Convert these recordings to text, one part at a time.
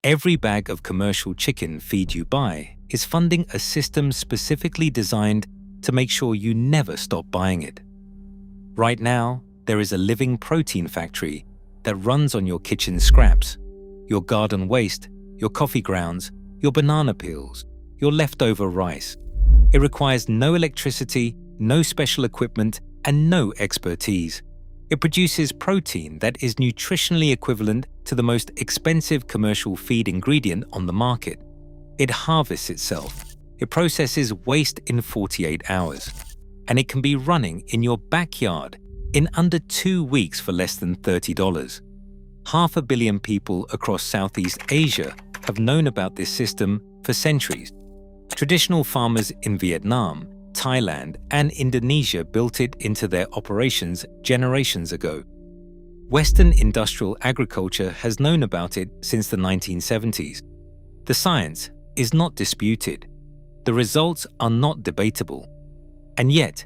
Every bag of commercial chicken feed you buy is funding a system specifically designed to make sure you never stop buying it. Right now, there is a living protein factory that runs on your kitchen scraps, your garden waste, your coffee grounds, your banana peels, your leftover rice. It requires no electricity, no special equipment, and no expertise. It produces protein that is nutritionally equivalent to the most expensive commercial feed ingredient on the market. It harvests itself. It processes waste in 48 hours. And it can be running in your backyard in under 2 weeks for less than $30. 500 million people across Southeast Asia have known about this system for centuries. Traditional farmers in Vietnam, Thailand, and Indonesia built it into their operations generations ago. Western industrial agriculture has known about it since the 1970s. The science is not disputed. The results are not debatable. And yet,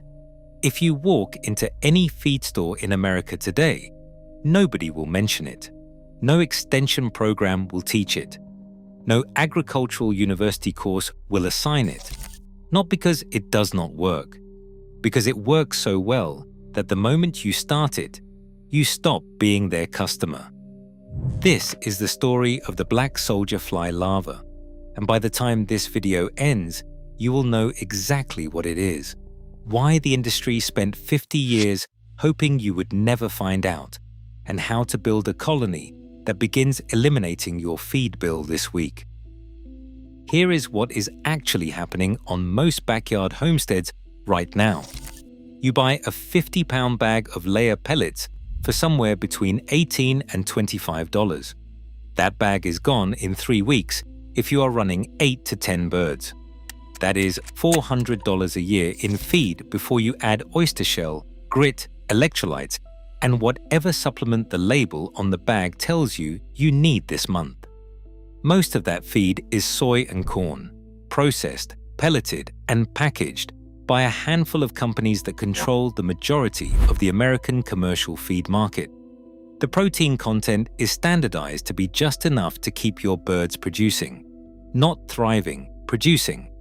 if you walk into any feed store in America today, nobody will mention it. No extension program will teach it. No agricultural university course will assign it. Not because it does not work, because it works so well that the moment you start it, you stop being their customer. This is the story of the black soldier fly larva, and by the time this video ends, you will know exactly what it is, why the industry spent 50 years hoping you would never find out, and how to build a colony that begins eliminating your feed bill this week. Here is what is actually happening on most backyard homesteads right now. You buy a 50-pound bag of layer pellets for somewhere between $18 and $25. That bag is gone in 3 weeks if you are running 8 to 10 birds. That is $400 a year in feed before you add oyster shell, grit, electrolytes, and whatever supplement the label on the bag tells you you need this month. Most of that feed is soy and corn, processed, pelleted, and packaged by a handful of companies that control the majority of the American commercial feed market. The protein content is standardized to be just enough to keep your birds producing, not thriving, producing.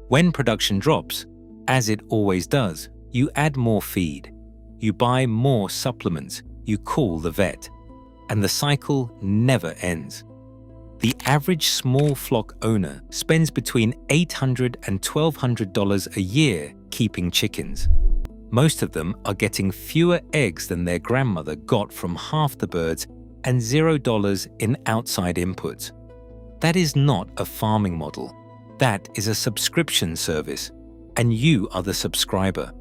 When production drops, as it always does, you add more feed. You buy more supplements, you call the vet, and the cycle never ends. The average small flock owner spends between $800 and $1,200 a year keeping chickens. Most of them are getting fewer eggs than their grandmother got from half the birds and $0 in outside inputs. That is not a farming model. That is a subscription service, and you are the subscriber.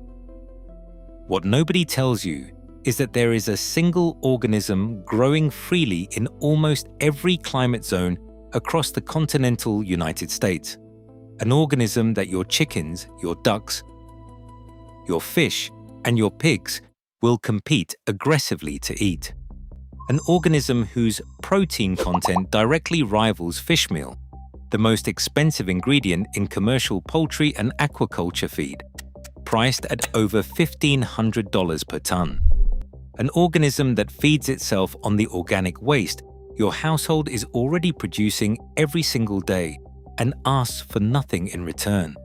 What nobody tells you is that there is a single organism growing freely in almost every climate zone across the continental United States. An organism that your chickens, your ducks, your fish, and your pigs will compete aggressively to eat. An organism whose protein content directly rivals fishmeal, the most expensive ingredient in commercial poultry and aquaculture feed, priced at over $1,500 per ton. An organism that feeds itself on the organic waste your household is already producing every single day and asks for nothing in return.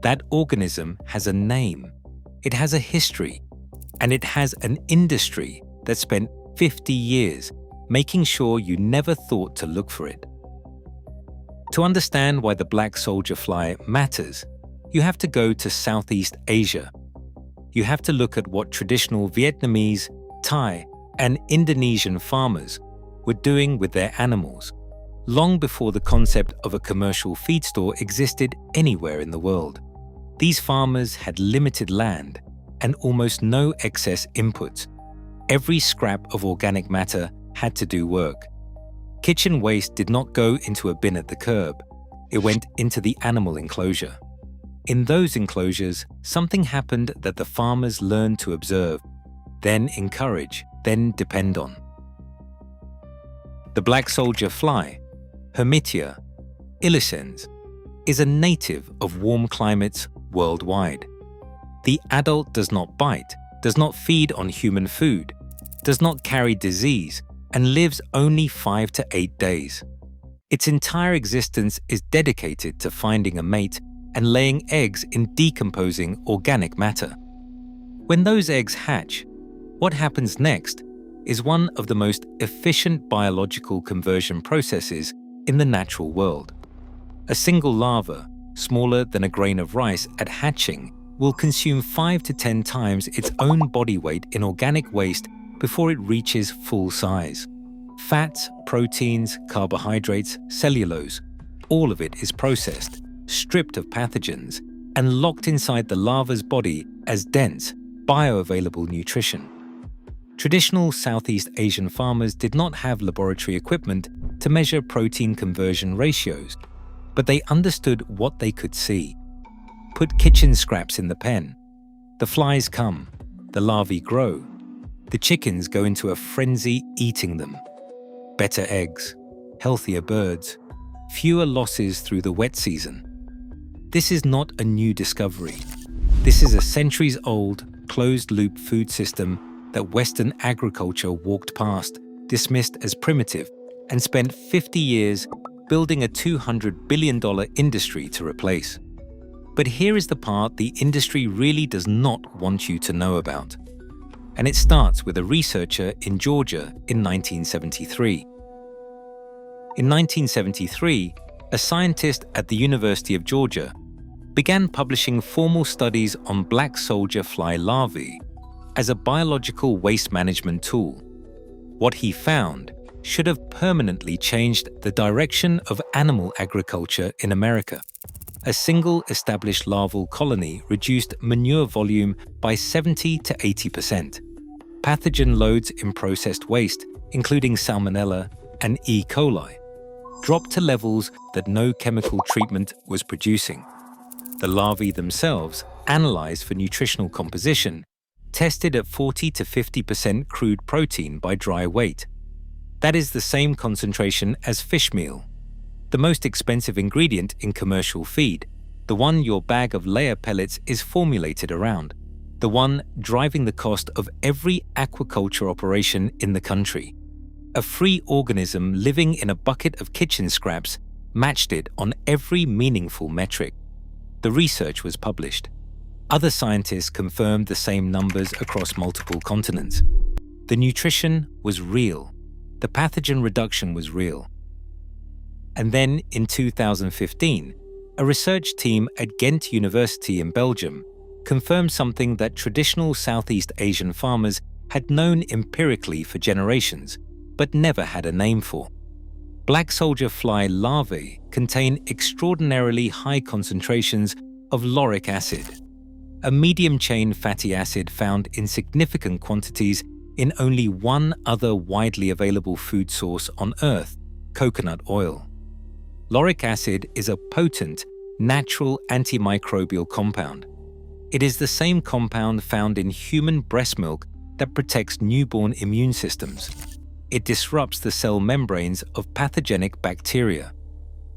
That organism has a name, it has a history, and it has an industry that spent 50 years making sure you never thought to look for it. To understand why the black soldier fly matters, you have to go to Southeast Asia. You have to look at what traditional Vietnamese, Thai, and Indonesian farmers were doing with their animals, long before the concept of a commercial feed store existed anywhere in the world. These farmers had limited land and almost no excess inputs. Every scrap of organic matter had to do work. Kitchen waste did not go into a bin at the curb. It went into the animal enclosure. In those enclosures, something happened that the farmers learned to observe, then encourage, then depend on. The black soldier fly, Hermitia illicens, is a native of warm climates worldwide. The adult does not bite, does not feed on human food, does not carry disease, and lives only 5 to 8 days. Its entire existence is dedicated to finding a mate and laying eggs in decomposing organic matter. When those eggs hatch, what happens next is one of the most efficient biological conversion processes in the natural world. A single larva, smaller than a grain of rice at hatching, will consume 5 to 10 times its own body weight in organic waste before it reaches full size. Fats, proteins, carbohydrates, cellulose, all of it is processed, stripped of pathogens, and locked inside the larva's body as dense, bioavailable nutrition. Traditional Southeast Asian farmers did not have laboratory equipment to measure protein conversion ratios, but they understood what they could see. Put kitchen scraps in the pen. The flies come, the larvae grow, the chickens go into a frenzy eating them. Better eggs, healthier birds, fewer losses through the wet season. This is not a new discovery. This is a centuries-old, closed-loop food system that Western agriculture walked past, dismissed as primitive, and spent 50 years building a $200 billion industry to replace. But here is the part the industry really does not want you to know about. And it starts with a researcher in Georgia in 1973. In 1973, a scientist at the University of Georgia began publishing formal studies on black soldier fly larvae as a biological waste management tool. What he found should have permanently changed the direction of animal agriculture in America. A single established larval colony reduced manure volume by 70 to 80%. Pathogen loads in processed waste, including salmonella and E. coli, dropped to levels that no chemical treatment was producing. The larvae themselves, analyzed for nutritional composition, tested at 40 to 50% crude protein by dry weight. That is the same concentration as fishmeal, the most expensive ingredient in commercial feed, the one your bag of layer pellets is formulated around, the one driving the cost of every aquaculture operation in the country. A free organism living in a bucket of kitchen scraps matched it on every meaningful metric. The research was published. Other scientists confirmed the same numbers across multiple continents. The nutrition was real. The pathogen reduction was real. And then, in 2015, a research team at Ghent University in Belgium confirmed something that traditional Southeast Asian farmers had known empirically for generations, but never had a name for. Black soldier fly larvae contain extraordinarily high concentrations of lauric acid, a medium-chain fatty acid found in significant quantities in only one other widely available food source on Earth, coconut oil. Lauric acid is a potent, natural antimicrobial compound. It is the same compound found in human breast milk that protects newborn immune systems. It disrupts the cell membranes of pathogenic bacteria.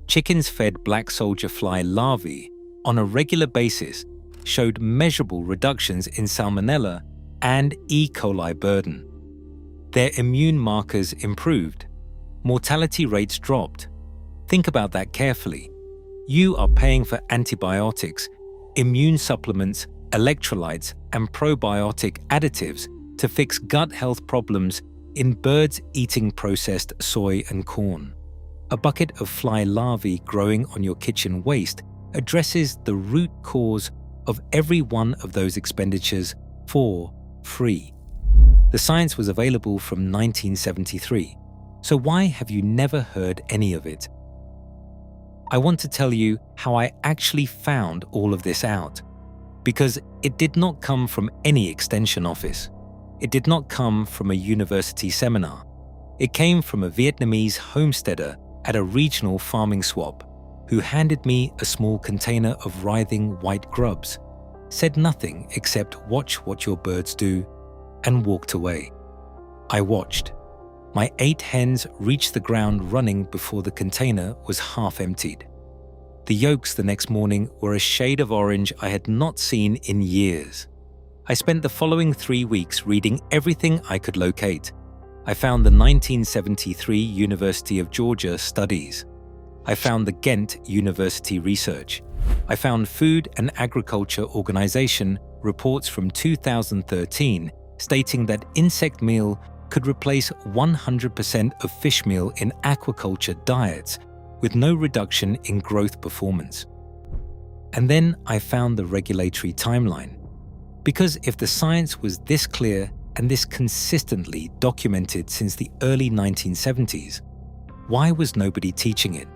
Chickens fed black soldier fly larvae on a regular basis showed measurable reductions in salmonella and E. coli burden. Their immune markers improved. Mortality rates dropped. Think about that carefully. You are paying for antibiotics, immune supplements, electrolytes, and probiotic additives to fix gut health problems in birds eating processed soy and corn. A bucket of fly larvae growing on your kitchen waste addresses the root cause of every one of those expenditures for free. The science was available from 1973, so why have you never heard any of it? I want to tell you how I actually found all of this out, because it did not come from any extension office. It did not come from a university seminar. It came from a Vietnamese homesteader at a regional farming swap who handed me a small container of writhing white grubs, said nothing except "watch what your birds do," and walked away. I watched. My 8 hens reached the ground running before the container was half emptied. The yolks the next morning were a shade of orange I had not seen in years. I spent the following 3 weeks reading everything I could locate. I found the 1973 University of Georgia studies. I found the Ghent University research. I found Food and Agriculture Organization reports from 2013 stating that insect meal could replace 100% of fish meal in aquaculture diets with no reduction in growth performance. And then I found the regulatory timeline. Because if the science was this clear and this consistently documented since the early 1970s, why was nobody teaching it?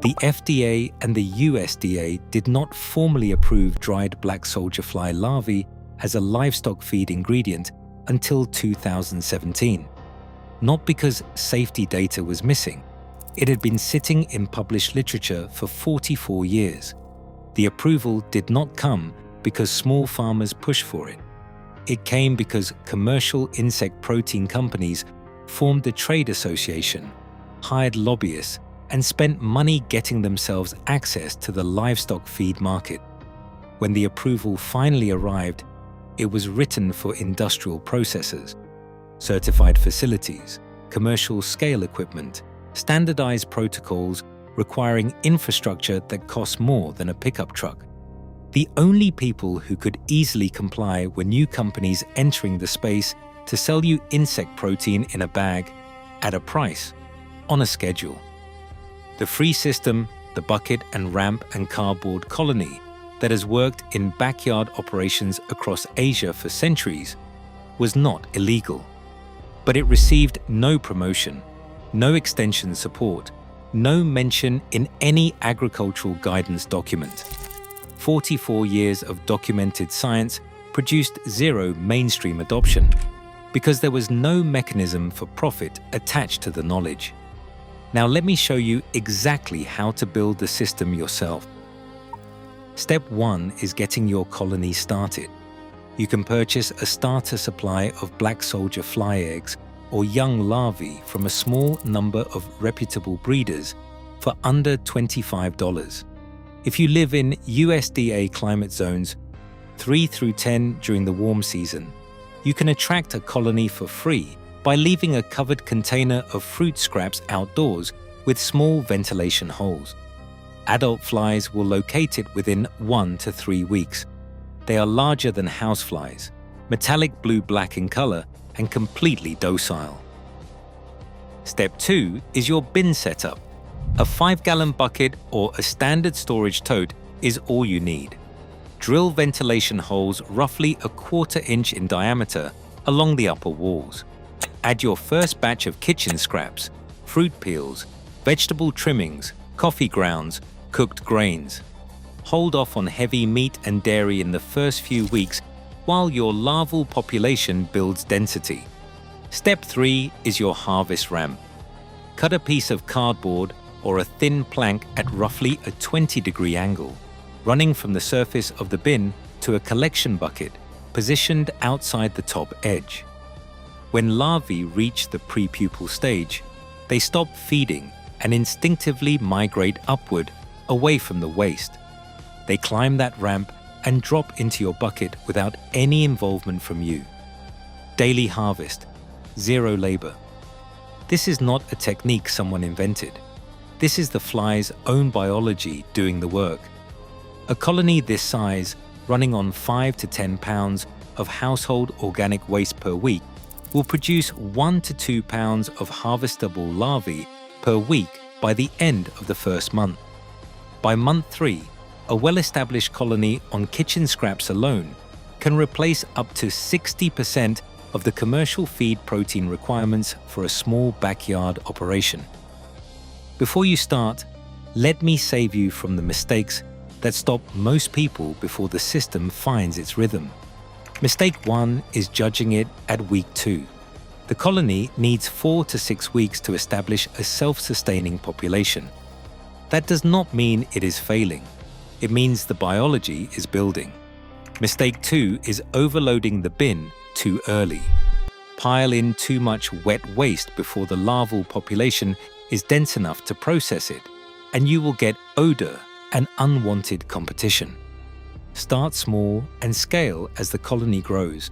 The FDA and the USDA did not formally approve dried black soldier fly larvae as a livestock feed ingredient until 2017. Not because safety data was missing. It had been sitting in published literature for 44 years. The approval did not come because small farmers pushed for it. It came because commercial insect protein companies formed a trade association, hired lobbyists, and spent money getting themselves access to the livestock feed market. When the approval finally arrived, it was written for industrial processors, certified facilities, commercial scale equipment, standardized protocols requiring infrastructure that costs more than a pickup truck. The only people who could easily comply were new companies entering the space to sell you insect protein in a bag, at a price, on a schedule. The free system, the bucket and ramp and cardboard colony that has worked in backyard operations across Asia for centuries was not illegal. But it received no promotion, no extension support, no mention in any agricultural guidance document. 44 years of documented science produced zero mainstream adoption because there was no mechanism for profit attached to the knowledge. Now let me show you exactly how to build the system yourself. Step 1 is getting your colony started. You can purchase a starter supply of black soldier fly eggs or young larvae from a small number of reputable breeders for under $25. If you live in USDA climate zones 3 through 10 during the warm season, you can attract a colony for free by leaving a covered container of fruit scraps outdoors with small ventilation holes. Adult flies will locate it within 1 to 3 weeks. They are larger than houseflies, metallic blue-black in color, and completely docile. Step 2 is your bin setup. A 5-gallon bucket or a standard storage tote is all you need. Drill ventilation holes roughly a 1/4 inch in diameter along the upper walls. Add your first batch of kitchen scraps, fruit peels, vegetable trimmings, coffee grounds, cooked grains. Hold off on heavy meat and dairy in the first few weeks while your larval population builds density. Step 3 is your harvest ramp. Cut a piece of cardboard or a thin plank at roughly a 20-degree angle, running from the surface of the bin to a collection bucket positioned outside the top edge. When larvae reach the prepupal stage, they stop feeding and instinctively migrate upward, away from the waste. They climb that ramp and drop into your bucket without any involvement from you. Daily harvest, zero labor. This is not a technique someone invented. This is the fly's own biology doing the work. A colony this size, running on 5 to 10 pounds of household organic waste per week, will produce 1 to 2 pounds of harvestable larvae per week by the end of the first month. By month 3, a well-established colony on kitchen scraps alone can replace up to 60% of the commercial feed protein requirements for a small backyard operation. Before you start, let me save you from the mistakes that stop most people before the system finds its rhythm. Mistake 1 is judging it at week 2. The colony needs 4 to 6 weeks to establish a self-sustaining population. That does not mean it is failing. It means the biology is building. Mistake 2 is overloading the bin too early. Pile in too much wet waste before the larval population is dense enough to process it, and you will get odor and unwanted competition. Start small and scale as the colony grows.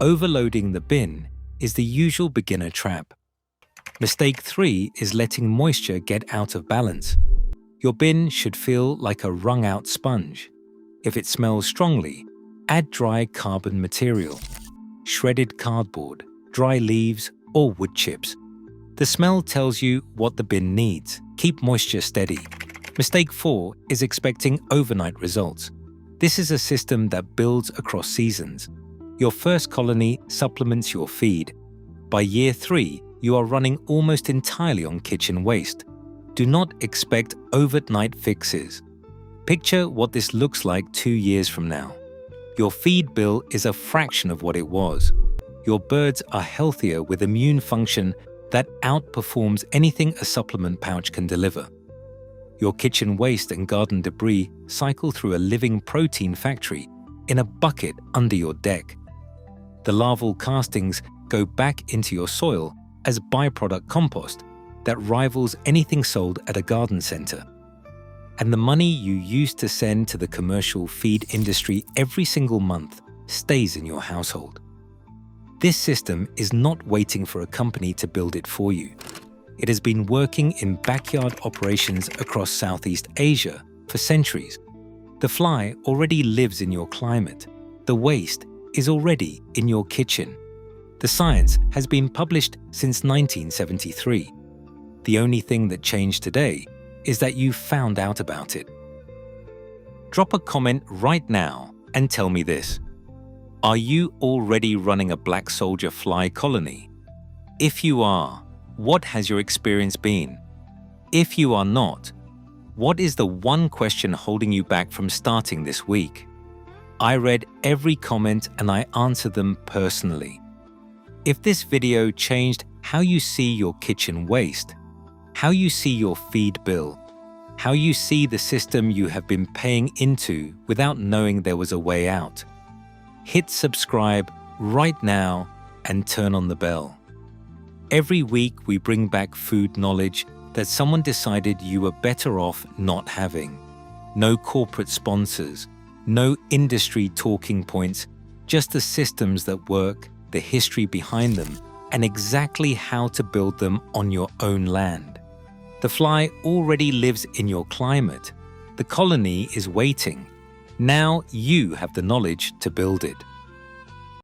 Overloading the bin is the usual beginner trap. Mistake 3 is letting moisture get out of balance. Your bin should feel like a wrung-out sponge. If it smells strongly, add dry carbon material, shredded cardboard, dry leaves, or wood chips. The smell tells you what the bin needs. Keep moisture steady. Mistake 4 is expecting overnight results. This is a system that builds across seasons. Your first colony supplements your feed. By year 3, you are running almost entirely on kitchen waste. Do not expect overnight fixes. Picture what this looks like 2 years from now. Your feed bill is a fraction of what it was. Your birds are healthier with immune function that outperforms anything a supplement pouch can deliver. Your kitchen waste and garden debris cycle through a living protein factory in a bucket under your deck. The larval castings go back into your soil as byproduct compost that rivals anything sold at a garden center. And the money you used to send to the commercial feed industry every single month stays in your household. This system is not waiting for a company to build it for you. It has been working in backyard operations across Southeast Asia for centuries. The fly already lives in your climate. The waste is already in your kitchen. The science has been published since 1973. The only thing that changed today is that you found out about it. Drop a comment right now and tell me this. Are you already running a black soldier fly colony? If you are, what has your experience been? If you are not, what is the one question holding you back from starting this week? I read every comment and I answered them personally. If this video changed how you see your kitchen waste, how you see your feed bill, how you see the system you have been paying into without knowing there was a way out, hit subscribe right now and turn on the bell. Every week we bring back food knowledge that someone decided you were better off not having. No corporate sponsors, no industry talking points, just the systems that work, the history behind them, and exactly how to build them on your own land. The fly already lives in your climate. The colony is waiting. Now you have the knowledge to build it.